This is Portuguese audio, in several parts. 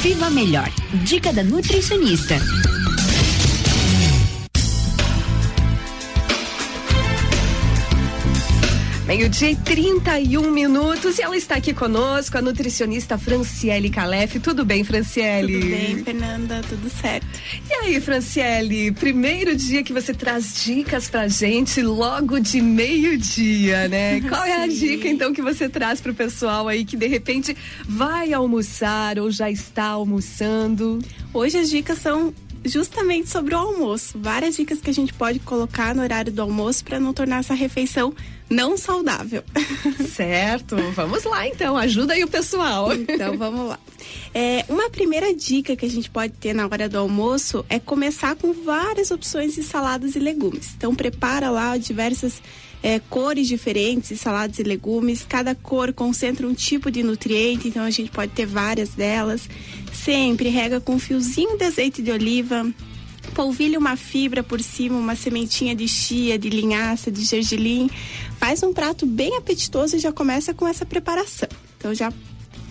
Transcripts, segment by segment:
Viva Melhor. Dica da nutricionista. Meio-dia e 31 minutos e ela está aqui conosco, a nutricionista Franciele Calef. Tudo bem, Franciele? Tudo bem, Fernanda, tudo certo. E aí, Franciele, primeiro dia que você traz dicas pra gente logo de meio-dia, né? Qual é a dica, então, que você traz pro pessoal aí que de repente vai almoçar ou já está almoçando? Hoje as dicas são justamente sobre o almoço. Várias dicas que a gente pode colocar no horário do almoço para não tornar essa refeição não saudável. Certo, vamos lá então, ajuda aí o pessoal. Então vamos lá. Uma primeira dica que a gente pode ter na hora do almoço é começar com várias opções de saladas e legumes. Então prepara lá diversas cores diferentes de saladas e legumes. Cada cor concentra um tipo de nutriente, então a gente pode ter várias delas. Sempre rega com um fiozinho de azeite de oliva, polvilha uma fibra por cima, uma sementinha de chia, de linhaça, de gergelim. Faz um prato bem apetitoso e já começa com essa preparação. Então já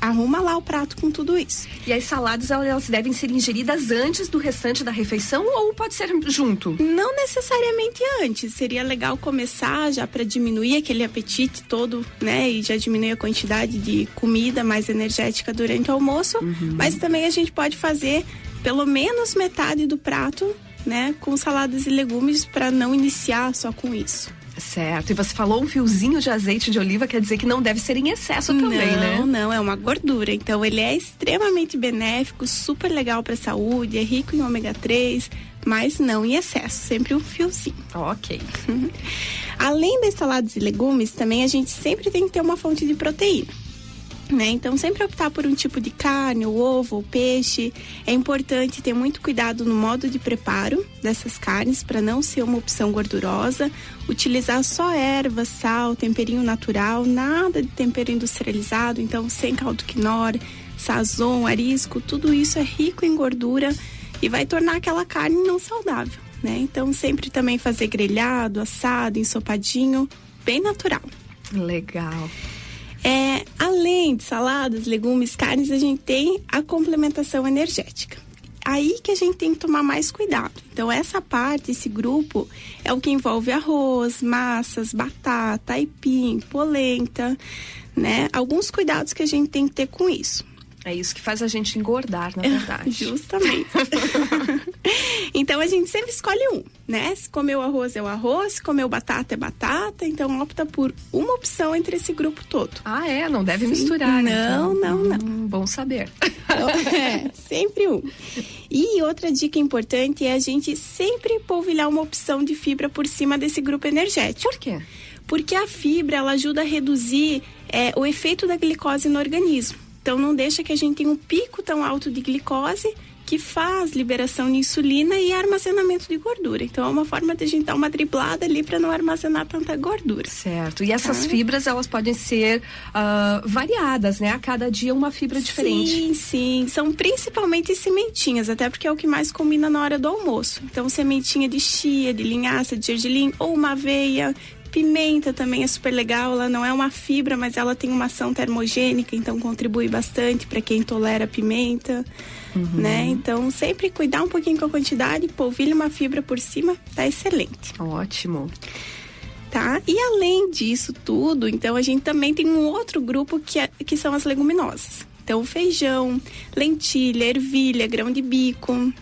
arruma lá o prato com tudo isso. E as saladas, elas devem ser ingeridas antes do restante da refeição ou pode ser junto? Não necessariamente antes. Seria legal começar já para diminuir aquele apetite todo, né? E já diminuir a quantidade de comida mais energética durante o almoço. Mas também a gente pode fazer pelo menos metade do prato, né? Com saladas e legumes para não iniciar só com isso. Certo, e você falou um fiozinho de azeite de oliva, quer dizer que não deve ser em excesso também, né? Não, é uma gordura, então ele é extremamente benéfico, super legal para a saúde, é rico em ômega 3, mas não em excesso, sempre um fiozinho. Ok. Além das saladas e legumes, também a gente sempre tem que ter uma fonte de proteína. Né? Então sempre optar por um tipo de carne, o ovo, o peixe. É importante ter muito cuidado no modo de preparo dessas carnes para não ser uma opção gordurosa. Utilizar só ervas, sal, temperinho natural, nada de tempero industrializado, então sem caldo quinor, sazon, arisco, tudo isso é rico em gordura e vai tornar aquela carne não saudável, né? Então sempre também fazer grelhado, assado, ensopadinho, bem natural. Legal. Além de saladas, legumes, carnes, a gente tem a complementação energética. Aí que a gente tem que tomar mais cuidado. Então, essa parte, esse grupo, é o que envolve arroz, massas, batata, aipim, polenta, né? Alguns cuidados que a gente tem que ter com isso. É isso que faz a gente engordar, na verdade. Justamente. Então, a gente sempre escolhe um, né? Se comeu arroz é o arroz, se comeu batata é batata. Então, opta por uma opção entre esse grupo todo. Ah, não deve misturar. Não. Bom saber. Então, sempre um. E outra dica importante é a gente sempre polvilhar uma opção de fibra por cima desse grupo energético. Por quê? Porque a fibra, ela ajuda a reduzir o efeito da glicose no organismo. Então, não deixa que a gente tenha um pico tão alto de glicose que faz liberação de insulina e armazenamento de gordura. Então, é uma forma de a gente dar uma driblada ali para não armazenar tanta gordura. Certo. E essas fibras, elas podem ser variadas, né? A cada dia uma fibra diferente. Sim. São principalmente sementinhas, até porque é o que mais combina na hora do almoço. Então, sementinha de chia, de linhaça, de gergelim ou uma aveia. Pimenta também é super legal, ela não é uma fibra, mas ela tem uma ação termogênica, então contribui bastante para quem tolera pimenta, né? Então sempre cuidar um pouquinho com a quantidade, polvilha uma fibra por cima, tá excelente. Ótimo. Tá? E além disso tudo, então a gente também tem um outro grupo que são as leguminosas. Então feijão, lentilha, ervilha, grão de bico,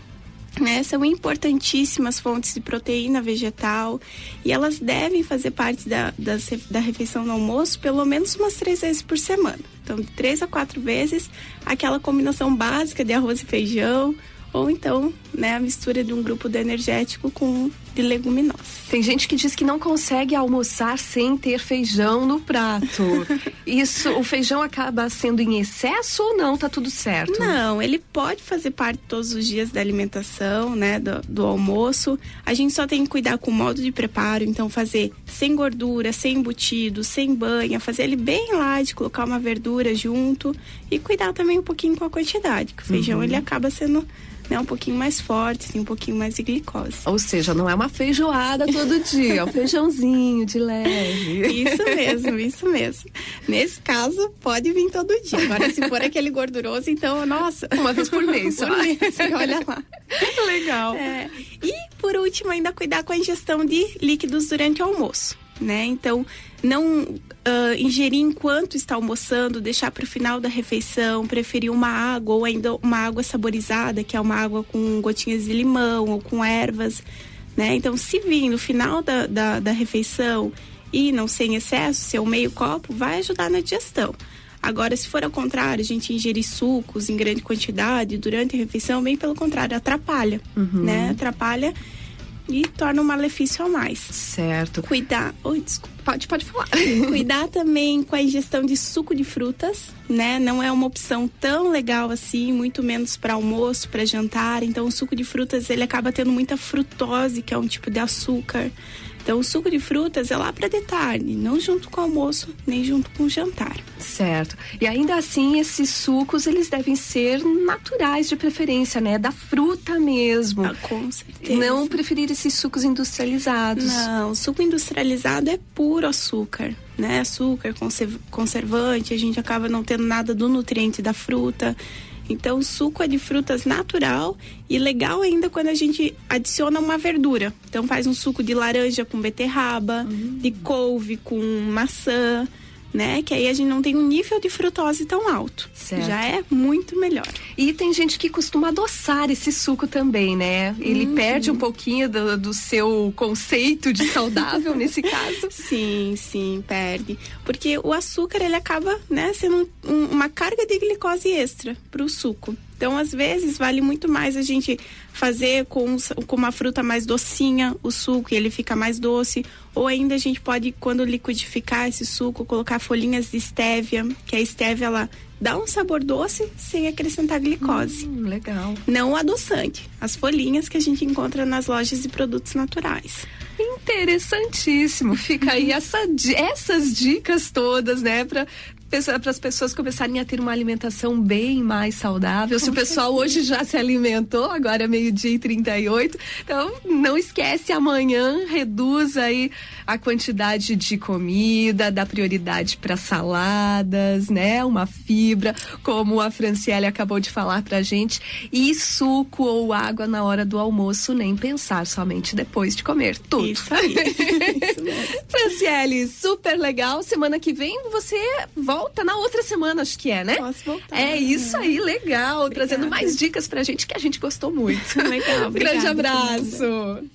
né, são importantíssimas fontes de proteína vegetal e elas devem fazer parte da refeição no almoço pelo menos umas 3 vezes por semana. Então, de 3 a 4 vezes, aquela combinação básica de arroz e feijão, ou então, né, a mistura de um grupo de energético com de leguminosas. Tem gente que diz que não consegue almoçar sem ter feijão no prato. Isso, o feijão acaba sendo em excesso ou não? Tá tudo certo? Não, ele pode fazer parte todos os dias da alimentação, né, do almoço. A gente só tem que cuidar com o modo de preparo, então fazer sem gordura, sem embutido, sem banha, fazer ele bem light, colocar uma verdura junto e cuidar também um pouquinho com a quantidade, que o feijão ele acaba sendo, né, um pouquinho mais mais forte, tem um pouquinho mais de glicose. Ou seja, não é uma feijoada todo dia, é um feijãozinho de leve. Isso mesmo. Nesse caso, pode vir todo dia. Agora, se for aquele gorduroso, então, nossa. Uma vez por mês, só. Olha lá. Legal. E, por último, ainda cuidar com a ingestão de líquidos durante o almoço, né? Então, não ingerir enquanto está almoçando, deixar para o final da refeição, preferir uma água ou ainda uma água saborizada, que é uma água com gotinhas de limão ou com ervas, né? Então, se vir no final da refeição e não ser em excesso, ser um meio copo, vai ajudar na digestão. Agora, se for ao contrário, a gente ingerir sucos em grande quantidade durante a refeição, bem pelo contrário, atrapalha, né? Atrapalha e torna um malefício a mais. Certo. Cuidar... desculpa. Pode falar. Cuidar também com a ingestão de suco de frutas, né? Não é uma opção tão legal assim, muito menos para almoço, para jantar. Então, o suco de frutas, ele acaba tendo muita frutose, que é um tipo de açúcar. Então, o suco de frutas é lá para de tarde, não junto com o almoço, nem junto com o jantar. Certo. E ainda assim, esses sucos, eles devem ser naturais de preferência, né? Da fruta mesmo. Com certeza. Não preferir esses sucos industrializados. Não, o suco industrializado é puro açúcar, né? Açúcar, conservante, a gente acaba não tendo nada do nutriente da fruta. Então, o suco é de frutas natural e legal ainda quando a gente adiciona uma verdura. Então, faz um suco de laranja com beterraba, de couve com maçã, né? Que aí a gente não tem um nível de frutose tão alto. Certo. Já é muito melhor. E tem gente que costuma adoçar esse suco também, né? Ele perde um pouquinho do seu conceito de saudável nesse caso. Sim, perde. Porque o açúcar, ele acaba, né, sendo uma carga de glicose extra para o suco. Então, às vezes, vale muito mais a gente fazer com uma fruta mais docinha o suco e ele fica mais doce. Ou ainda a gente pode, quando liquidificar esse suco, colocar folhinhas de estévia, que a estévia, ela dá um sabor doce sem acrescentar glicose. Legal. Não o adoçante, as folhinhas que a gente encontra nas lojas de produtos naturais. Interessantíssimo. Fica aí essas dicas todas, né? Para as pessoas começarem a ter uma alimentação bem mais saudável. Se o pessoal hoje já se alimentou, agora é 12h38, então não esquece, amanhã reduz aí a quantidade de comida, dá prioridade para saladas, né? Uma fibra, como a Franciele acabou de falar pra gente, e suco ou água na hora do almoço, nem pensar, somente depois de comer tudo. Isso aí. Isso mesmo. Franciele, super legal. Semana que vem você volta na outra semana, acho que é, né? Posso voltar. É isso aí, legal. Obrigada. Trazendo mais dicas pra gente que a gente gostou muito. Legal, obrigada. Grande abraço.